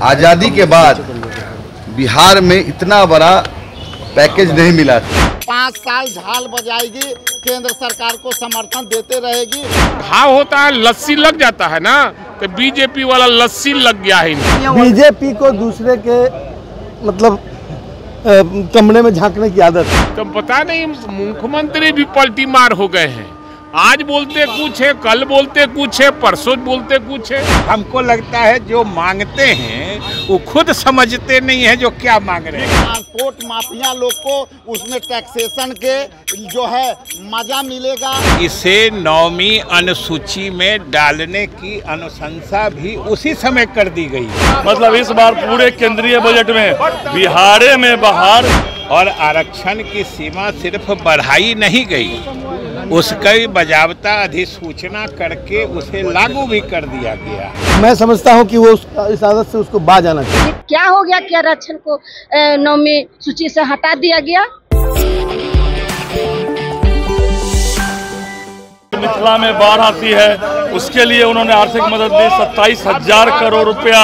आज़ादी के बाद बिहार में इतना बड़ा पैकेज नहीं मिला था। 5 साल झाल बजाएगी, केंद्र सरकार को समर्थन देते रहेगी। घाव होता है, लस्सी लग जाता है ना, तो बीजेपी वाला लस्सी लग गया है। बीजेपी को दूसरे के मतलब कमरे में झांकने की आदत है। तो पता नहीं मुख्यमंत्री भी पलटी मार हो गए हैं। आज बोलते कुछ है, कल बोलते कुछ है, परसों बोलते कुछ है। हमको लगता है जो मांगते हैं वो खुद समझते नहीं है जो क्या मांग रहे हैं। ट्रांसपोर्ट माफिया लोग को उसमें टैक्सेशन के जो है मजा मिलेगा। इसे 9वीं अनुसूची में डालने की अनुशंसा भी उसी समय कर दी गई। मतलब इस बार पूरे केंद्रीय बजट में बिहार में बहार और आरक्षण की सीमा सिर्फ बढ़ाई नहीं गई, उसका बजावता अधिसूचना करके उसे लागू भी कर दिया गया। मैं समझता हूं कि वो इस आदत से उसको बाज आना चाहिए। क्या हो गया कि आरक्षण को 9वीं सूची से हटा दिया गया? मिथिला में बाढ़ आती है, उसके लिए उन्होंने आर्थिक मदद दी। 27,000 करोड़ रुपया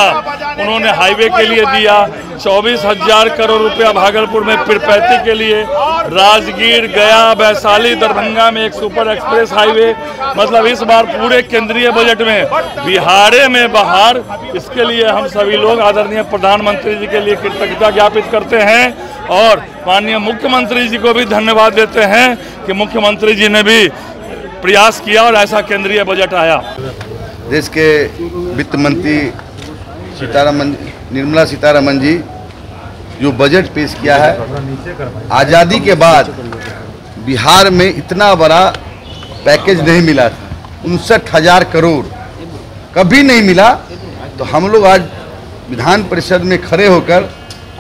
उन्होंने हाईवे के लिए दिया। 24,000 करोड़ रुपया भागलपुर में पिरपैती के लिए, राजगीर, गया, वैशाली, दरभंगा में एक सुपर एक्सप्रेस हाईवे। मतलब इस बार पूरे केंद्रीय बजट में बिहार में बहार, इसके लिए हम सभी लोग आदरणीय प्रधानमंत्री जी के लिए कृतज्ञता ज्ञापित करते हैं और माननीय मुख्यमंत्री जी को भी धन्यवाद देते हैं कि मुख्यमंत्री जी ने भी प्रयास किया और ऐसा केंद्रीय बजट आया। देश के वित्त मंत्री निर्मला सीतारमण जी जो बजट पेश किया है, आज़ादी के बाद बिहार में इतना बड़ा पैकेज नहीं मिला था। 59,000 करोड़ कभी नहीं मिला। तो हम लोग आज विधान परिषद में खड़े होकर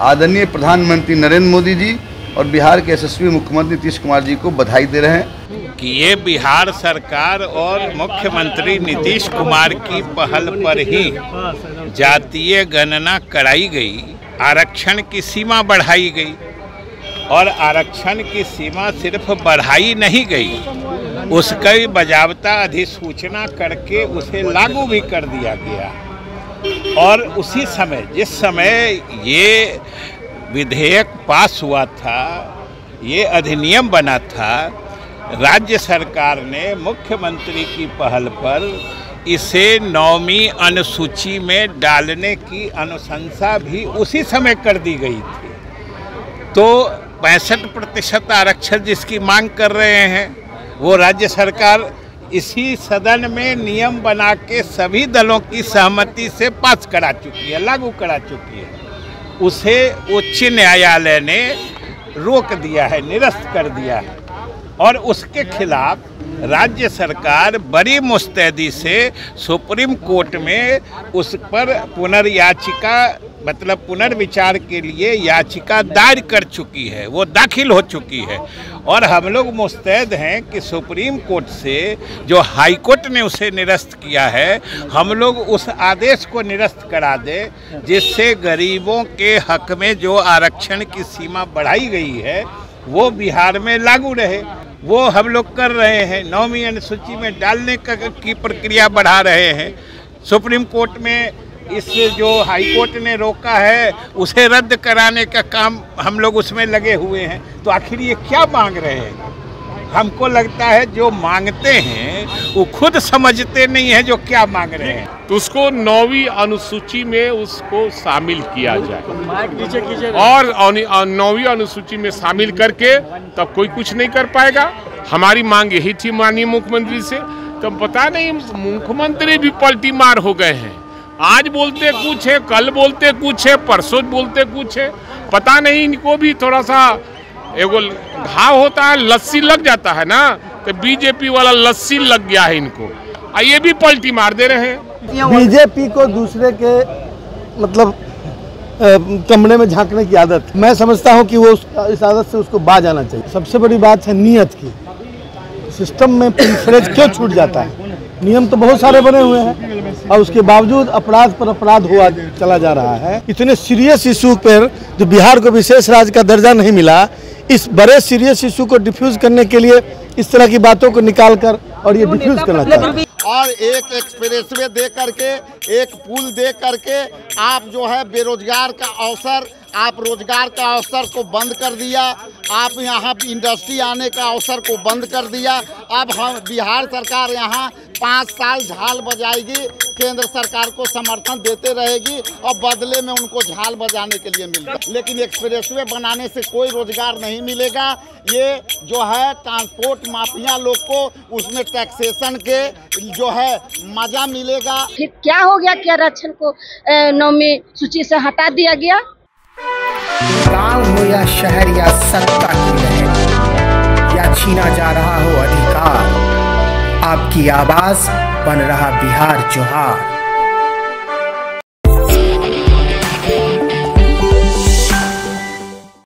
आदरणीय प्रधानमंत्री नरेंद्र मोदी जी और बिहार के यशस्वी मुख्यमंत्री नीतीश कुमार जी को बधाई दे रहे हैं कि ये बिहार सरकार और मुख्यमंत्री नीतीश कुमार की पहल पर ही जातीय गणना कराई गई, आरक्षण की सीमा बढ़ाई गई और आरक्षण की सीमा सिर्फ बढ़ाई नहीं गई, उसका बजावता अधिसूचना करके उसे लागू भी कर दिया गया। और उसी समय जिस समय ये विधेयक पास हुआ था, ये अधिनियम बना था, राज्य सरकार ने मुख्यमंत्री की पहल पर इसे 9वीं अनुसूची में डालने की अनुशंसा भी उसी समय कर दी गई थी। तो 65% आरक्षण जिसकी मांग कर रहे हैं वो राज्य सरकार इसी सदन में नियम बना के सभी दलों की सहमति से पास करा चुकी है, लागू करा चुकी है। उसे उच्च न्यायालय ने रोक दिया है, निरस्त कर दिया है और उसके खिलाफ राज्य सरकार बड़ी मुस्तैदी से सुप्रीम कोर्ट में उस पर पुनर्याचिका मतलब पुनर्विचार के लिए याचिका दायर कर चुकी है, वो दाखिल हो चुकी है। और हम लोग मुस्तैद हैं कि सुप्रीम कोर्ट से जो हाई कोर्ट ने उसे निरस्त किया है, हम लोग उस आदेश को निरस्त करा दें जिससे गरीबों के हक में जो आरक्षण की सीमा बढ़ाई गई है वो बिहार में लागू रहे। वो हम लोग कर रहे हैं, 9वीं अनुसूची में डालने की प्रक्रिया बढ़ा रहे हैं। सुप्रीम कोर्ट में इस जो हाई कोर्ट ने रोका है उसे रद्द कराने का काम हम लोग उसमें लगे हुए हैं। तो आखिर ये क्या मांग रहे हैं? हमको लगता है जो मांगते हैं वो खुद समझते नहीं है जो क्या मांग रहे हैं। तो उसको 9वीं अनुसूची में उसको शामिल किया जाए और 9वीं अनुसूची में शामिल करके तब कोई कुछ नहीं कर पाएगा। हमारी मांग यही थी माननीय मुख्यमंत्री से। तब पता नहीं मुख्यमंत्री भी पलटी मार हो गए हैं। आज बोलते कुछ है, कल बोलते कुछ है, परसों बोलते कुछ है। पता नहीं इनको भी थोड़ा सा एगो घाव होता है, लस्सी लग जाता है ना, तो बीजेपी वाला लस्सी लग गया है इनको। ये भी पलटी मार दे रहे हैं। बीजेपी को दूसरे के मतलब कमरे में झांकने की आदत। मैं समझता हूं कि वो इस आदत से उसको बाज आना चाहिए। सबसे बड़ी बात है नीयत की। सिस्टम में प्रिविलेज क्यों छूट जाता है? नियम तो बहुत सारे बने हुए हैं और उसके बावजूद अपराध पर अपराध हुआ चला जा रहा है। इतने सीरियस इशू पर जो बिहार को विशेष राज्य का दर्जा नहीं मिला, इस बड़े सीरियस इशू को डिफ्यूज करने के लिए इस तरह की बातों को निकाल कर और ये डिफ्यूज करना चाहिए। और एक एक्सप्रेसवे दे करके, एक पुल दे करके आप जो है बेरोजगार का अवसर, आप रोजगार का अवसर को बंद कर दिया। आप यहाँ इंडस्ट्री आने का अवसर को बंद कर दिया। अब हम बिहार सरकार यहाँ 5 साल झाल बजाएगी, केंद्र सरकार को समर्थन देते रहेगी और बदले में उनको झाल बजाने के लिए मिलेगा। लेकिन एक्सप्रेसवे बनाने से कोई रोजगार नहीं मिलेगा। ये जो है ट्रांसपोर्ट माफिया लोग को उसमें टैक्सेशन के जो है मजा मिलेगा। फिर क्या हो गया कि आरक्षण को 9वीं सूची से हटा दिया गया? गांव हो या शहर या सत्ता की लहर या छीना जा रहा हो अधिकार, आपकी आवाज बन रहा बिहार जोहार।